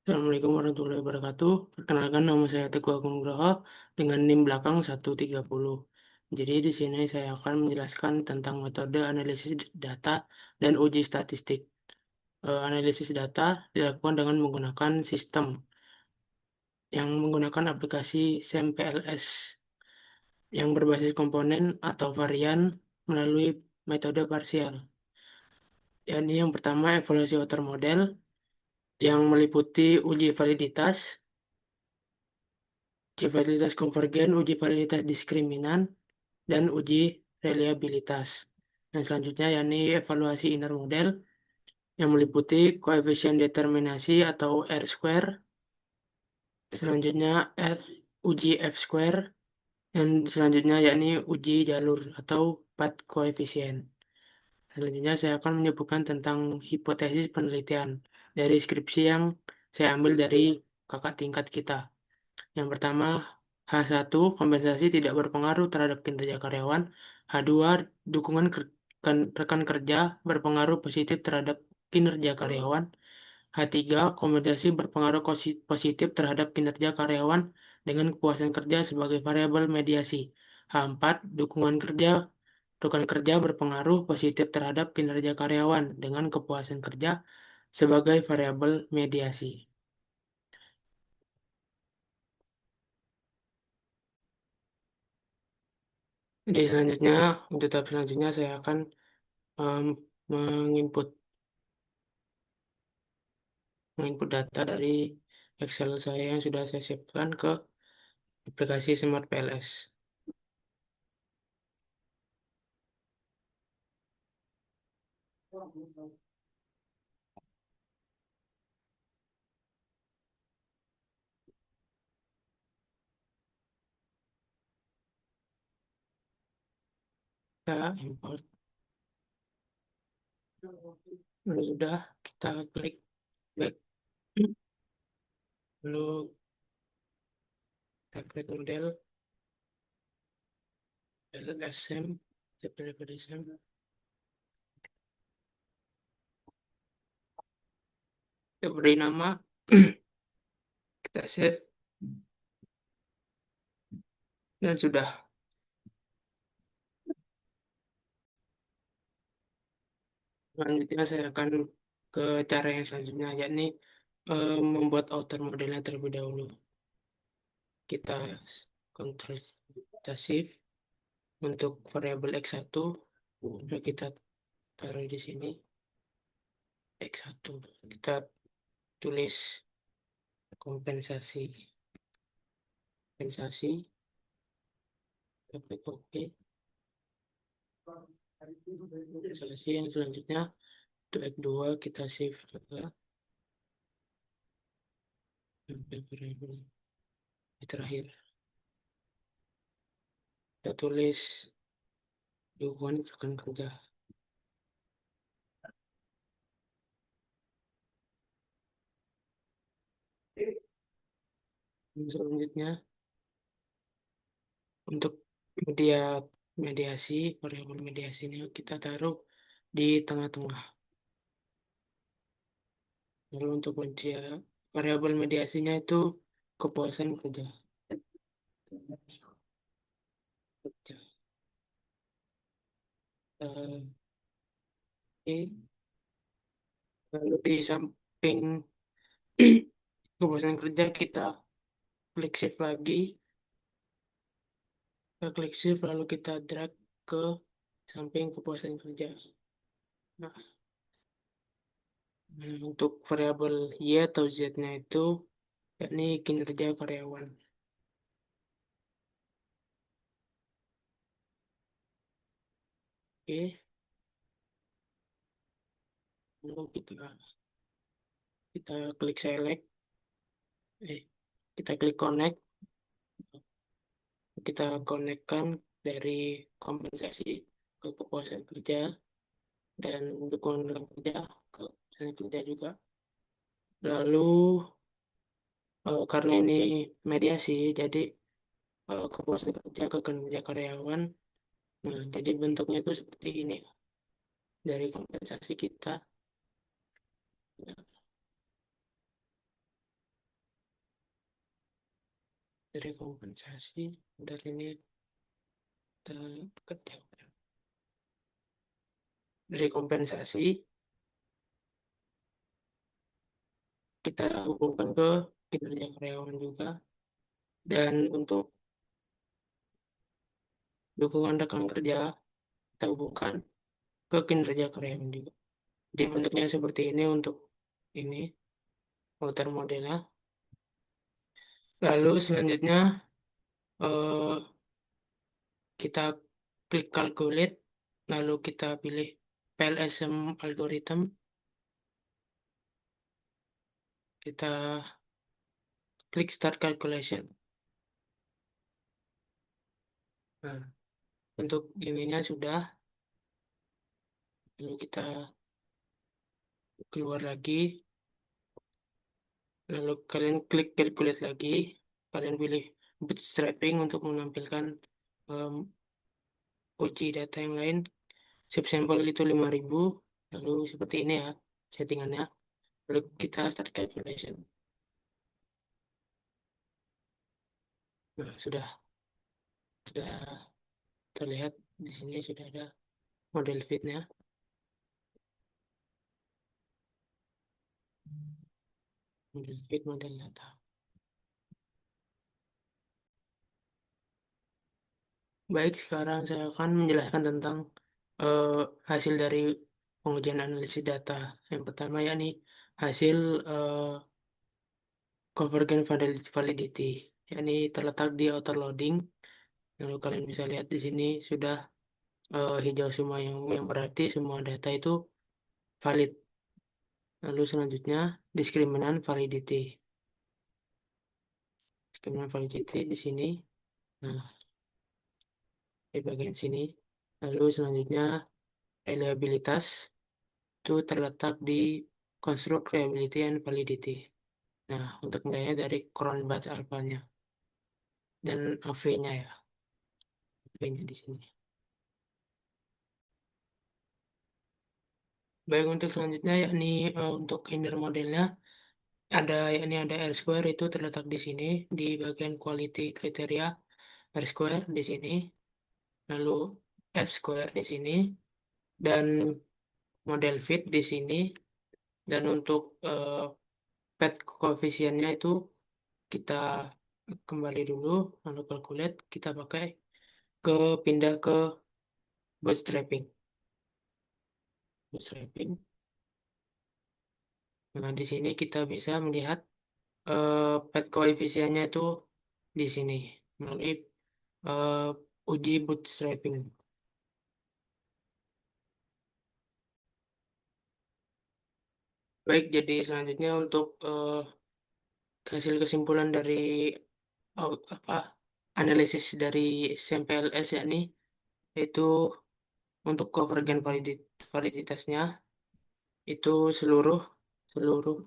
Assalamualaikum warahmatullahi wabarakatuh. Perkenalkan nama saya Teguh Agung Nugroho dengan NIM belakang 130. Jadi di sini saya akan menjelaskan tentang metode analisis data dan uji statistik. Analisis data dilakukan dengan menggunakan sistem yang menggunakan aplikasi SAMPLS yang berbasis komponen atau varian melalui metode parsial. Yani yang pertama evaluasi outer model yang meliputi uji validitas konvergen, uji validitas diskriminan, dan uji reliabilitas. Dan selanjutnya yakni evaluasi inner model yang meliputi koefisien determinasi atau R square. Selanjutnya uji F square. Dan selanjutnya yakni uji jalur atau path koefisien. Selanjutnya saya akan menyebutkan tentang hipotesis penelitian dari skripsi yang saya ambil dari kakak tingkat kita. Yang pertama, H1, kompensasi tidak berpengaruh terhadap kinerja karyawan. H2, dukungan rekan kerja berpengaruh positif terhadap kinerja karyawan. H3, kompensasi berpengaruh positif terhadap kinerja karyawan dengan kepuasan kerja sebagai variabel mediasi. H4, rekan kerja berpengaruh positif terhadap kinerja karyawan dengan kepuasan kerja sebagai variabel mediasi. Untuk tahap selanjutnya saya akan em, menginput menginput data dari Excel saya yang sudah saya siapkan ke aplikasi Smart PLS. Kita import. Lalu sudah kita klik back. Lalu kita klik model LSM, kita pilih LSM. Kita beri nama, kita save, dan sudah. Selanjutnya saya akan ke cara yang selanjutnya, yakni membuat outer modelnya terlebih dahulu. Kita Ctrl kita shift untuk variabel X1, lalu kita taruh di sini X1. Kita tulis kompensasi, kita klik OK. Kompensasi yang selanjutnya untuk X2 kita shift juga sampai variabel yang terakhir. Kita tulis dukungan rekan kerja. Selanjutnya untuk mediasi, variabel mediasi ini kita taruh di tengah-tengah. Lalu untuk variabel mediasinya itu kepuasan kerja. Oke. Lalu di samping kepuasan kerja kita klik shift lagi. Kita klik shift lalu kita drag ke samping kepuasan kerja. Nah, untuk variabel Y atau Z-nya itu yakni kinerja karyawan. Oke, lalu kita klik select, kita klik connect, kita konekkan dari kompensasi ke kepuasan kerja dan dukungan kerja ke kepuasan kerja juga. Lalu karena ini mediasi, jadi kepuasan kerja ke kinerja karyawan. Nah, jadi bentuknya itu seperti ini dari kompensasi kita. Dari kompensasi dari ini kita dari kompensasi kita hubungkan ke kinerja karyawan juga, dan untuk dukungan rekan kerja kita hubungkan ke kinerja karyawan juga. Jadi bentuknya seperti ini untuk ini muter modelnya. Lalu selanjutnya eh, kita klik calculate, lalu kita pilih PLSM algorithm, kita klik start calculation. Nah, untuk ininya sudah, lalu kita keluar lagi, lalu kalian klik calculate lagi, kalian pilih bootstrapping untuk menampilkan em, uji data yang lain. Sub sampel itu 5.000, lalu seperti ini ya settingannya. Lalu kita start calculation. Nah, sudah terlihat di sini sudah ada model fitnya. Model fit, model data. Baik, sekarang saya akan menjelaskan tentang eh, hasil dari pengujian analisis data. Yang pertama yakni hasil eh, convergent validity, yakni terletak di outer loading. Lalu kalian bisa lihat di sini sudah hijau semua, yang berarti semua data itu valid. Lalu selanjutnya diskriminan validity. Diskriminan validity di sini. Nah, di bagian sini. Lalu selanjutnya reliabilitas itu terletak di construct reliability and validity. Nah, untuk nilainya dari Cronbach alpha-nya dan AV-nya ya, AV-nya di sini. Baik, untuk selanjutnya yakni untuk inner modelnya ada, yakni ada R square, itu terletak di sini di bagian quality kriteria. R square di sini, lalu F square di sini, dan model fit di sini. Dan untuk pet koefisiennya itu kita kembali dulu, lalu calculate, kita pakai pindah ke bootstrapping. Bootstrapping. Nah, di sini kita bisa melihat pet koefisiennya itu di sini melalui eh, uji bootstrapping. Baik, jadi selanjutnya untuk hasil kesimpulan dari apa analisis dari SMPLS yakni itu untuk convergen validitasnya itu seluruh seluruh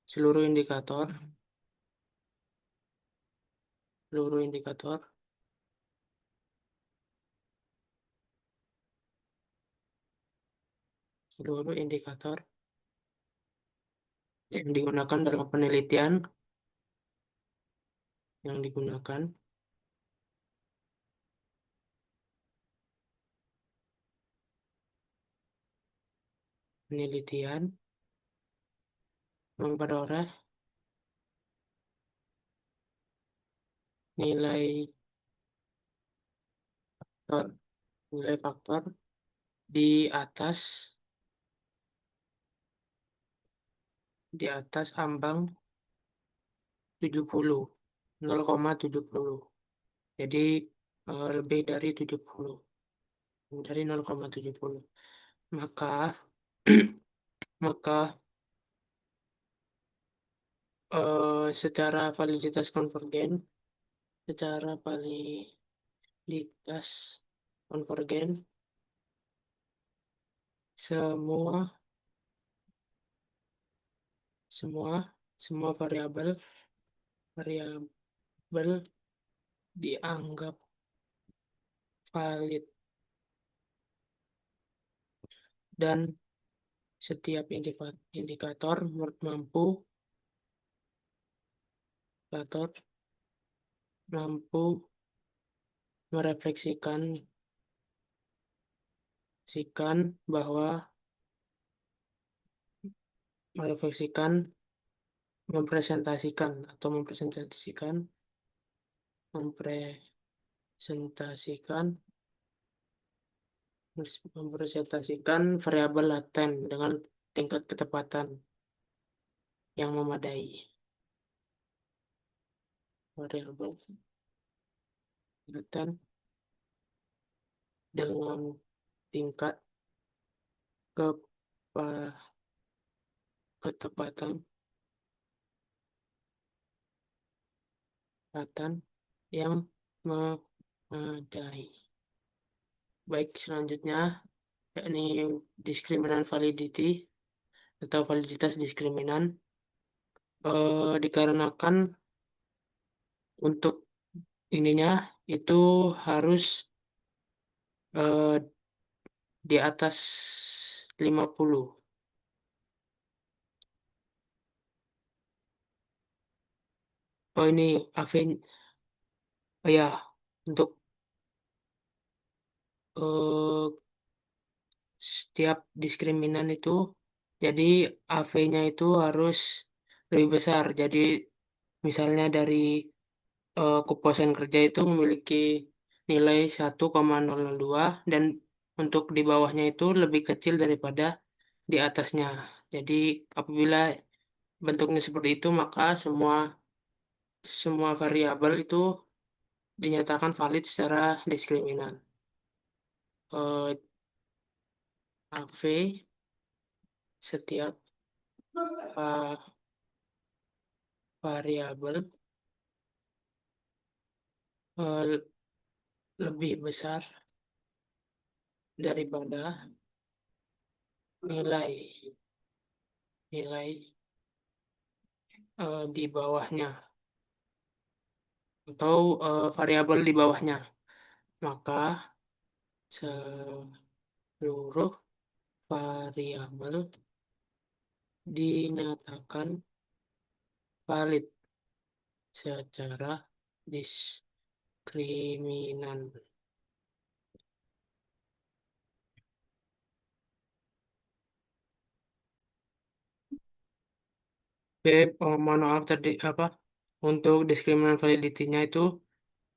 seluruh indikator seluruh indikator seluruh indikator yang digunakan dalam penelitian, yang digunakan penelitian memperoleh nilai faktor nilai faktor di atas ambang 70, 0,70. Jadi lebih dari 70, dari 0,70. Maka maka secara validitas konvergen, secara validitas konvergen, semua semua semua variabel dianggap valid, dan setiap indikator mampu indikator mampu merefleksikan bahwa merefleksikan mempresentasikan variabel laten dengan tingkat ketepatan yang memadai. Variabel laten dengan tingkat kepa- ketepatan yang memadai. Baik, selanjutnya yakni diskriminan validity atau validitas diskriminan, dikarenakan untuk ininya itu harus eh, di atas 50. Oh, ini AV, oh ya, untuk eh, setiap diskriminan itu jadi AV-nya itu harus lebih besar. Jadi misalnya dari kepuasan kerja itu memiliki nilai 1,002 dan untuk di bawahnya itu lebih kecil daripada di atasnya. Jadi apabila bentuknya seperti itu maka semua semua variabel itu dinyatakan valid secara diskriminan. AV setiap va- variabel eh, lebih besar daripada nilai nilai di bawahnya atau variabel di bawahnya, maka seluruh variabel dinyatakan valid secara diskriminan. Oke, mohon maaf tadi apa untuk diskriminan validity-nya itu,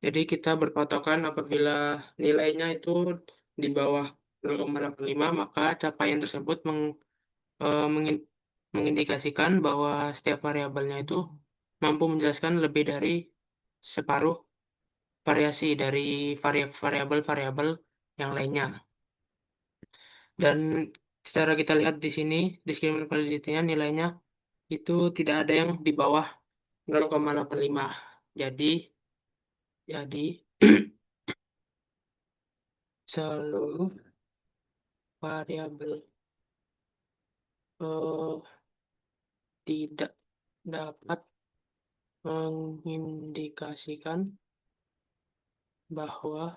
jadi kita berpatokan apabila nilainya itu di bawah 0,85 maka capaian tersebut mengindikasikan bahwa setiap variabelnya itu mampu menjelaskan lebih dari separuh variasi dari variabel-variabel yang lainnya. Dan secara kita lihat di sini, discriminant validity-nya nilainya itu tidak ada yang di bawah 0,85. Jadi, jadi seluruh variabel eh, tidak dapat mengindikasikan bahwa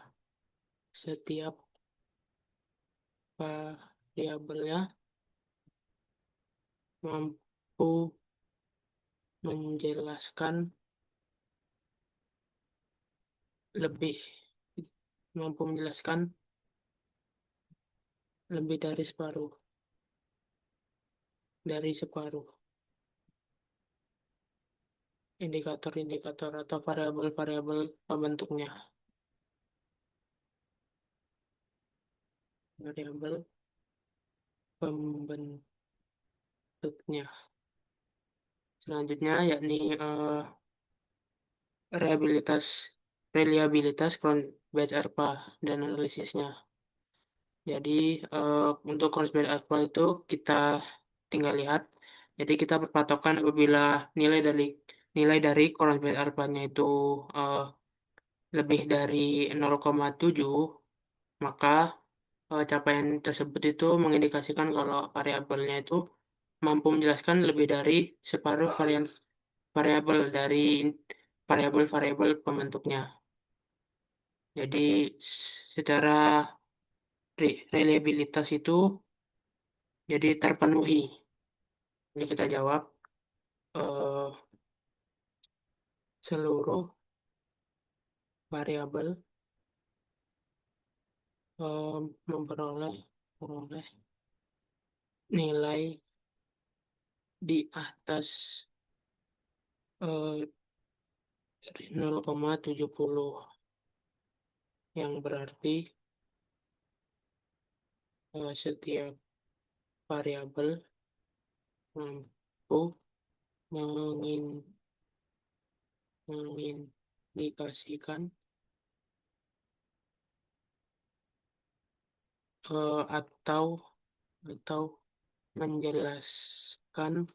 setiap variabelnya mampu menjelaskan lebih mampu menjelaskan lebih dari separuh indikator-indikator atau variabel-variabel pembentuknya. Variabel pembentuknya. Selanjutnya yakni reliabilitas reliabilitas Cronbach ARPA dan analisisnya. Jadi untuk Cronbach ARPA itu kita tinggal lihat. Jadi kita berpatokan apabila nilai dari Cronbach ARPA-nya itu eh, lebih dari 0,7 maka capaian tersebut itu mengindikasikan kalau variabelnya itu mampu menjelaskan lebih dari separuh variabel dari variabel-variabel pembentuknya. Jadi secara reliabilitas itu jadi terpenuhi. Ini kita jawab. eh, seluruh variabel memperoleh memperoleh nilai di atas 0,70, yang berarti setiap variabel mampu mengin- mengindikasikan atau atau menjelaskan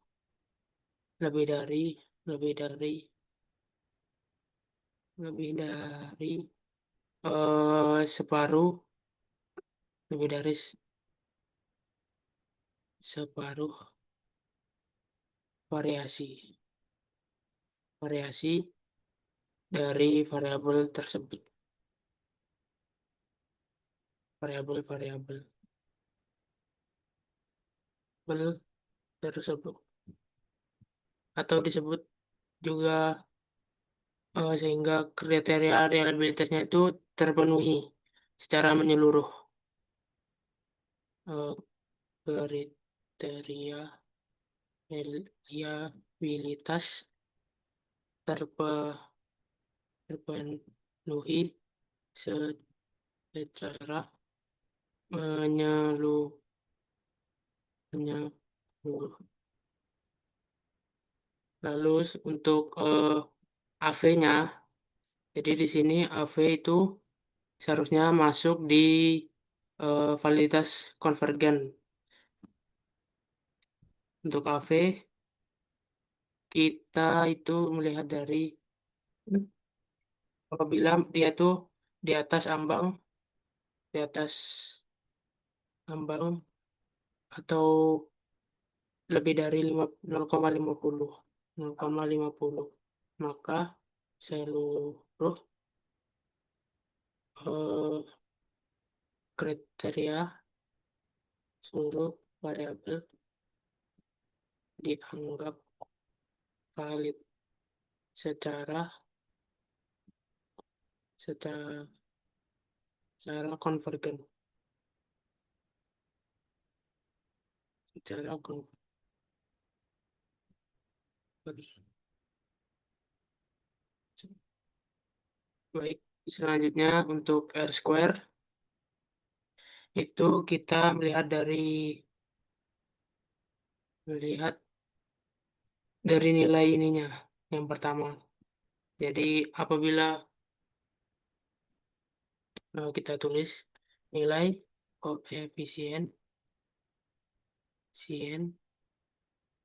lebih dari lebih dari lebih dari separuh lebih dari separuh variasi variasi dari variabel tersebut, atau disebut juga sehingga kriteria reliabilitasnya itu terpenuhi secara menyeluruh. Eh, Kriteria reliabilitas terpe- terpenuhi secara menyeluruh. menyeluruh. Lalu untuk AV-nya, jadi di sini AV itu seharusnya masuk di validitas konvergen. Untuk AV, kita itu melihat dari apabila dia tuh di atas di atas ambang atau lebih dari 0,50, 0,50, maka seluruh eh, kriteria seluruh variabel dianggap valid secara secara secara konvergen, secara konvergen. Baik, selanjutnya untuk R square itu kita melihat dari nilai ininya yang pertama. Jadi apabila kita tulis nilai koefisien sien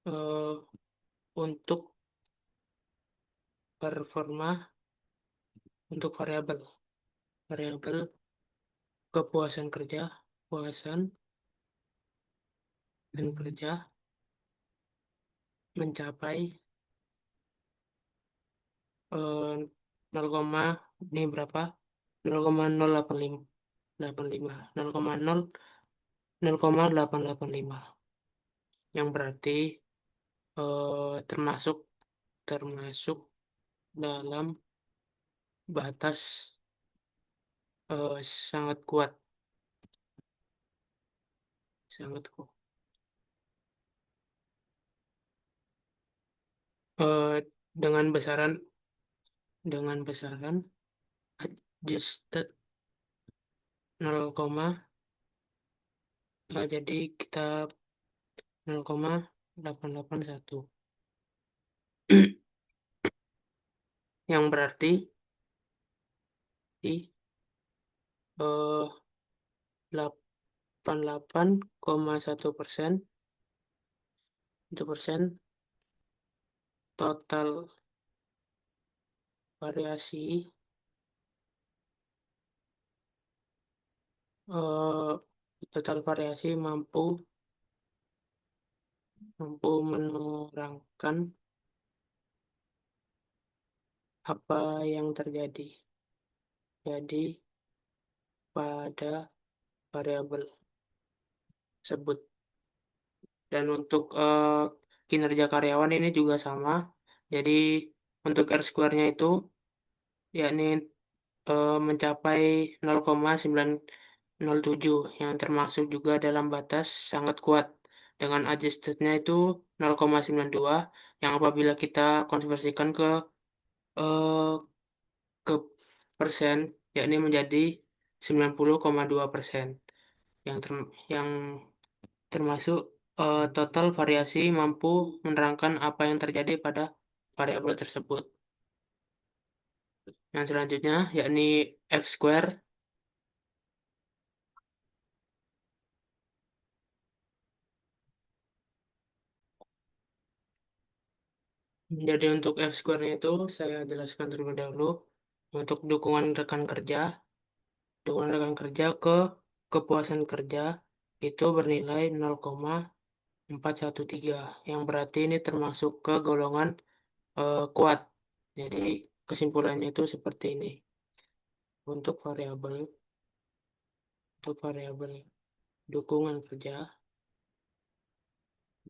eh, untuk performa untuk variabel variabel kepuasan kerja, puasan dan kerja mencapai 0, ini berapa? 0,085 85 0,0885, yang berarti termasuk termasuk dalam batas sangat kuat, sangat kuat. Eh, dengan besaran adjusted 0, jadi kita 0,881, yang berarti di eh, 88,1% itu persen total variasi eh, mampu mampu menerangkan apa yang terjadi pada variabel tersebut. Dan untuk kinerja karyawan ini juga sama. Jadi untuk R square-nya itu yakni mencapai 0,907 yang termasuk juga dalam batas sangat kuat dengan adjustednya itu 0,92 yang apabila kita konversikan eh, ke persen yakni menjadi 90,2% yang termasuk total variasi mampu menerangkan apa yang terjadi pada variabel tersebut. Yang selanjutnya yakni F square. Jadi untuk F square itu saya jelaskan terlebih dahulu. Untuk dukungan rekan kerja ke kepuasan kerja itu bernilai 0,413 yang berarti ini termasuk ke golongan kuat. Jadi kesimpulannya itu seperti ini. Untuk variabel dukungan kerja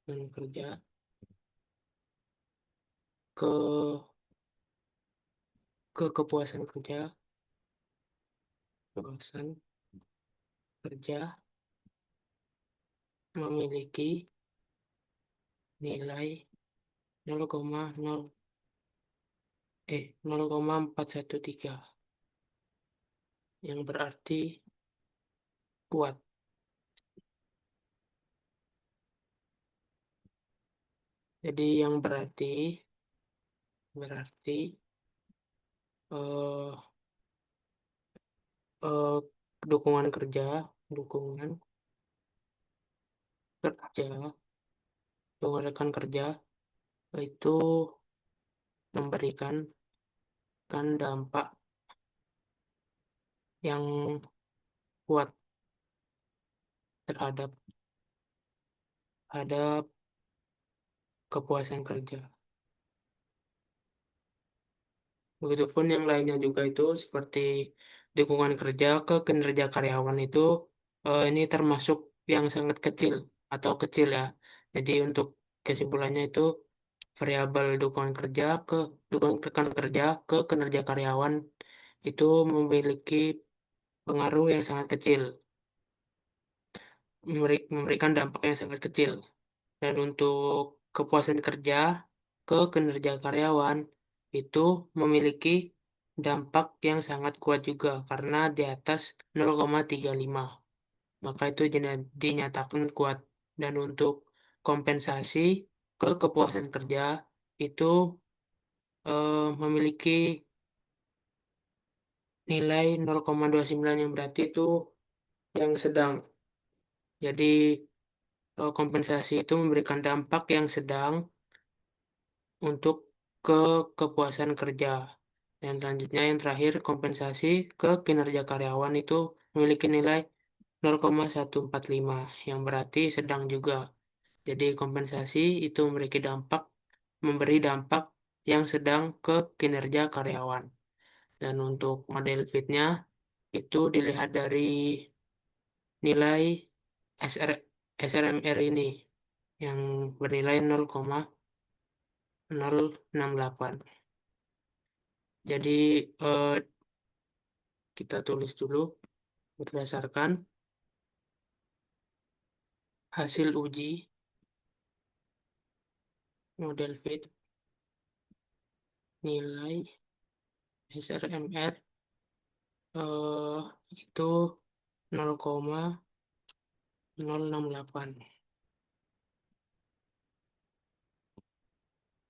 dan kerja ke kepuasan kepuasan kerja memiliki nilai 0,413 yang berarti kuat. Jadi yang berarti eh, eh, dukungan kerja dukungan kerja dukungan rekan kerja itu memberikan dampak yang kuat terhadap terhadap kepuasan kerja. Begitupun yang lainnya juga itu seperti dukungan kerja ke kinerja karyawan itu ini termasuk yang sangat kecil atau kecil ya. Jadi untuk kesimpulannya itu variabel dukungan rekan kerja ke kinerja karyawan itu memiliki pengaruh yang sangat kecil, memberikan dampak yang sangat kecil. Dan untuk kepuasan kerja ke kinerja karyawan itu memiliki dampak yang sangat kuat juga karena di atas 0,35. Maka itu dinyatakan kuat. Dan untuk kompensasi ke kepuasan kerja itu memiliki nilai 0,29 yang berarti itu yang sedang. Jadi kompensasi itu memberikan dampak yang sedang untuk ke kepuasan kerja. Dan selanjutnya yang terakhir kompensasi ke kinerja karyawan itu memiliki nilai 0,145 yang berarti sedang juga. Jadi kompensasi itu memberi dampak yang sedang ke kinerja karyawan. Dan untuk model fitnya itu dilihat dari nilai SR, SRMR ini yang bernilai 0,068. Jadi eh, kita tulis dulu berdasarkan hasil uji model fit nilai SRMR eh, itu 0,068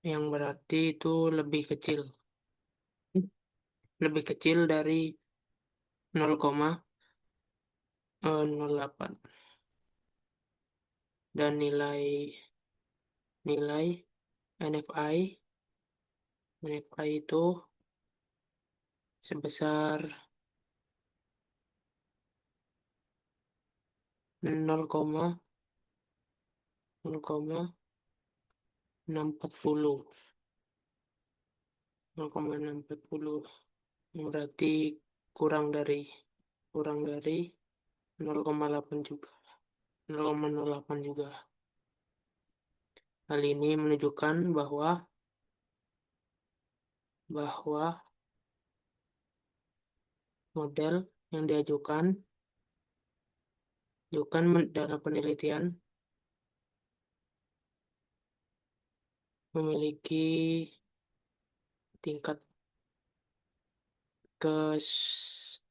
yang berarti itu lebih kecil dari 0,08 dan nilai NFI itu sebesar 0,640 0,640 yang berarti kurang dari kurang dari 0,8 juga 0,08 juga. Hal ini menunjukkan bahwa bahwa model yang diajukan dalam penelitian memiliki tingkat kes-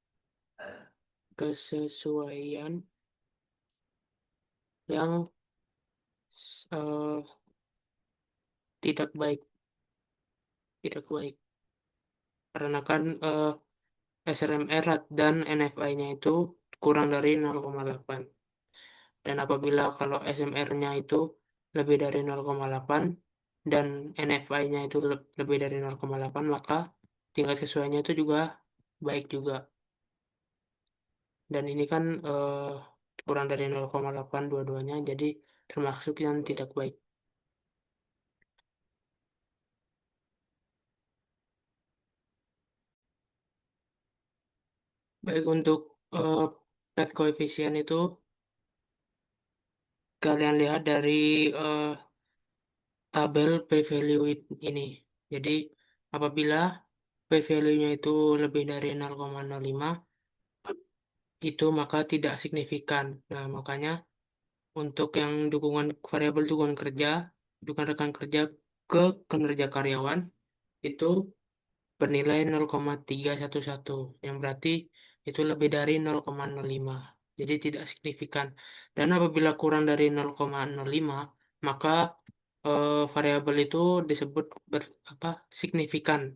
kesesuaian yang eh, tidak baik, tidak baik. Karena kan SRMR dan NFI-nya itu kurang dari 0,8. Dan apabila kalau SMR-nya itu lebih dari 0,8 dan NFI-nya itu lebih dari 0,8, maka tingkat kesesuaiannya itu juga baik juga. Dan ini kan kurang dari 0,8 dua-duanya, jadi termasuk yang tidak baik. Baik untuk eh, pet koefisien itu kalian lihat dari eh, tabel p-value ini. Jadi apabila p-value-nya itu lebih dari 0,05 itu maka tidak signifikan. Nah, makanya untuk yang dukungan variabel dukungan rekan kerja ke kinerja karyawan itu bernilai 0,311 yang berarti itu lebih dari 0,05. Jadi tidak signifikan. Dan apabila kurang dari 0,05 maka variabel itu disebut apa signifikan.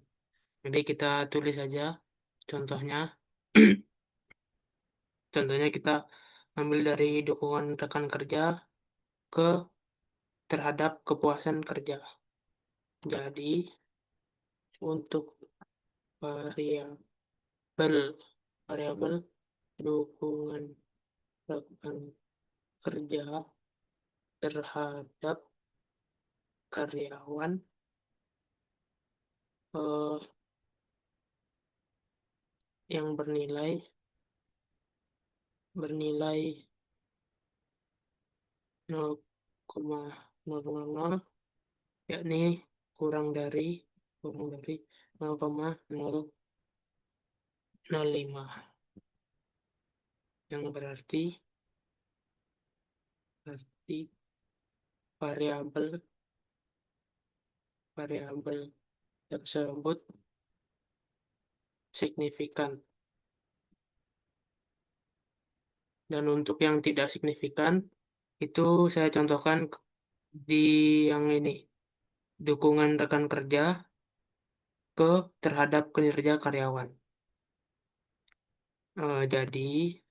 Jadi kita tulis saja contohnya. Contohnya kita ambil dari dukungan rekan kerja ke terhadap kepuasan kerja. Jadi untuk variabel variabel dukungan rekan kerja terhadap karyawan eh, yang bernilai 0,000 yakni kurang dari kurang dari 0,005 yang berarti variabel variabel tersebut signifikan. Dan untuk yang tidak signifikan itu saya contohkan di yang ini dukungan rekan kerja ke terhadap kinerja karyawan. Jadi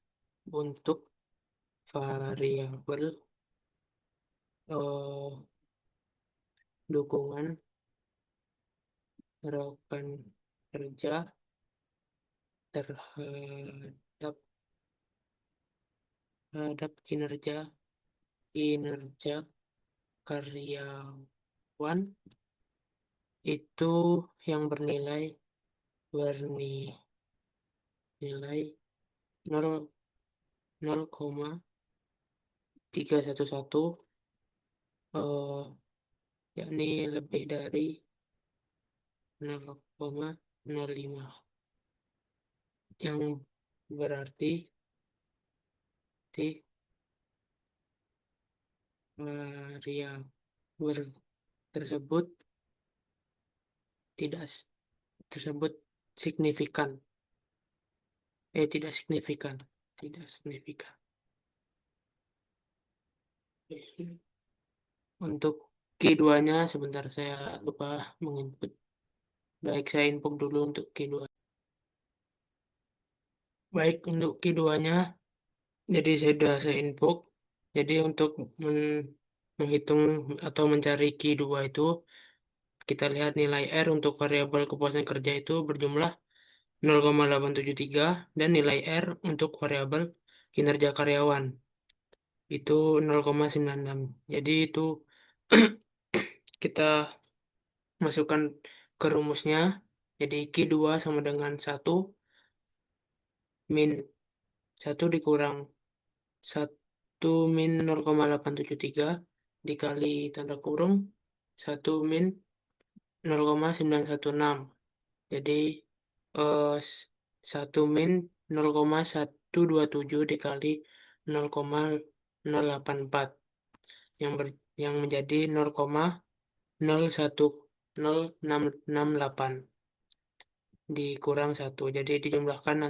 untuk variabel eh, dukungan rekan kerja terhadap terhadap kinerja kinerja karyawan itu yang bernilai 0 0,311 eh, yakni lebih dari 0,05 yang berarti di variabel tersebut tidak tersebut signifikan tidak signifikan tidak signifikan. Untuk Q2-nya sebentar saya lupa menginput. Baik, saya input dulu untuk Q2. Baik, untuk Q2-nya, jadi saya input. Jadi untuk menghitung atau mencari Q2 itu, kita lihat nilai R untuk variabel kepuasan kerja itu berjumlah 0,873 dan nilai R untuk variabel kinerja karyawan itu 0,96. Jadi itu kita masukkan ke rumusnya. Jadi Q2 sama dengan 1 dikurang 1 min 0,873 dikali tanda kurung 1 min 0,916. Jadi 1 min 0,127 dikali 0,084 yang menjadi 0,010668 dikurang satu. Jadi dijumlahkan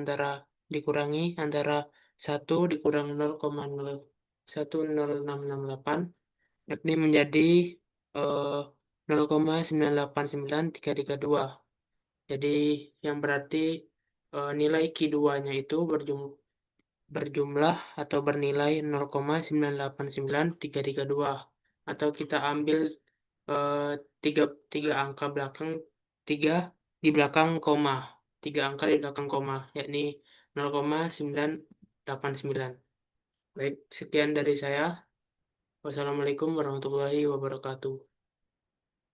dikurangi antara 1 dikurang 0,010668 yakni menjadi 0,989 Jadi yang berarti nilai Q2-nya itu berjumlah atau bernilai 0,989,332 atau kita ambil eh, tiga, tiga angka belakang tiga di belakang koma tiga angka di belakang koma yakni 0,989. Baik, sekian dari saya. Wassalamualaikum warahmatullahi wabarakatuh.